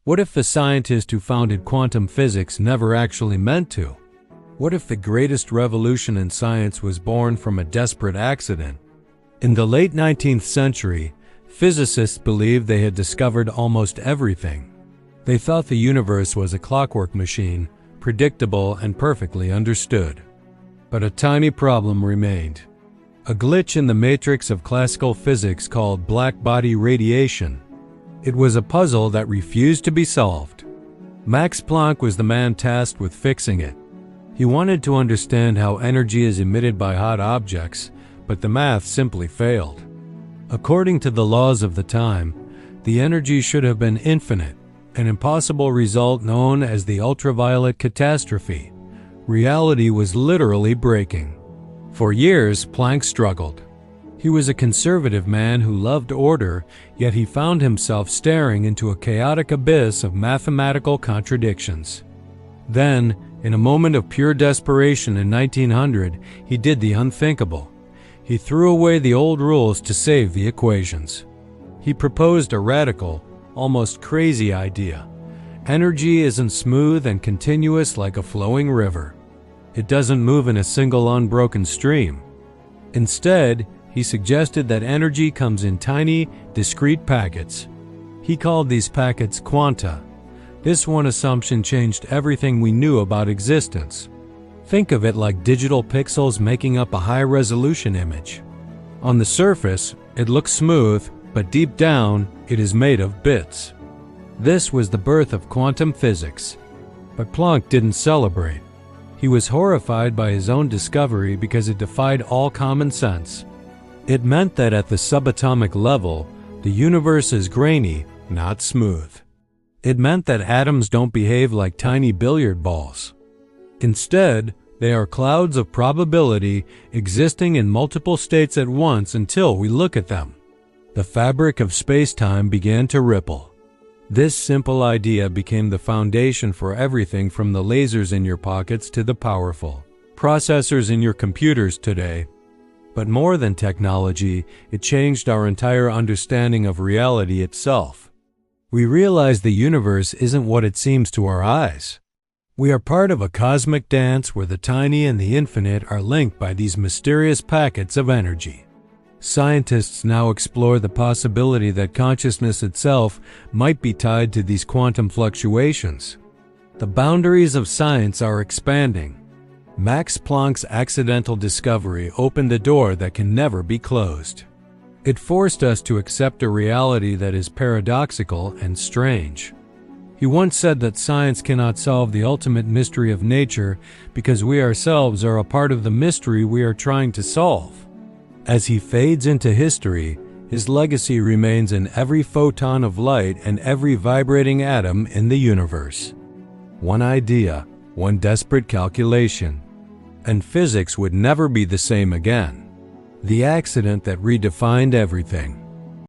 What if the scientist who founded quantum physics never actually meant to? What if the greatest revolution in science was born from a desperate accident? In the late 19th century, physicists believed they had discovered almost everything. They thought the universe was a clockwork machine, predictable and perfectly understood. But a tiny problem remained. A glitch in the matrix of classical physics called black body radiation. It was a puzzle that refused to be solved. Max Planck was the man tasked with fixing it. He wanted to understand how energy is emitted by hot objects, but the math simply failed. According to the laws of the time, the energy should have been infinite, an impossible result known as the ultraviolet catastrophe. Reality was literally breaking. For years, Planck struggled. He was a conservative man who loved order, yet he found himself staring into a chaotic abyss of mathematical contradictions. Then, in a moment of pure desperation in 1900, he did the unthinkable. He threw away the old rules to save the equations. He proposed a radical, almost crazy idea. Energy isn't smooth and continuous like a flowing river. It doesn't move in a single unbroken stream. Instead, he suggested that energy comes in tiny, discrete packets. He called these packets quanta. This one assumption changed everything we knew about existence. Think of it like digital pixels making up a high-resolution image. On the surface, it looks smooth, but deep down, it is made of bits. This was the birth of quantum physics. But Planck didn't celebrate. He was horrified by his own discovery because it defied all common sense. It meant that at the subatomic level, the universe is grainy, not smooth. It meant that atoms don't behave like tiny billiard balls. Instead, they are clouds of probability existing in multiple states at once until we look at them. The fabric of space-time began to ripple. This simple idea became the foundation for everything from the lasers in your pockets to the powerful processors in your computers today. But more than technology, it changed our entire understanding of reality itself. We realize the universe isn't what it seems to our eyes. We are part of a cosmic dance where the tiny and the infinite are linked by these mysterious packets of energy. Scientists now explore the possibility that consciousness itself might be tied to these quantum fluctuations. The boundaries of science are expanding. Max Planck's accidental discovery opened a door that can never be closed. It forced us to accept a reality that is paradoxical and strange. He once said that science cannot solve the ultimate mystery of nature because we ourselves are a part of the mystery we are trying to solve. As he fades into history, his legacy remains in every photon of light and every vibrating atom in the universe. One idea, one desperate calculation, and physics would never be the same again. The accident that redefined everything.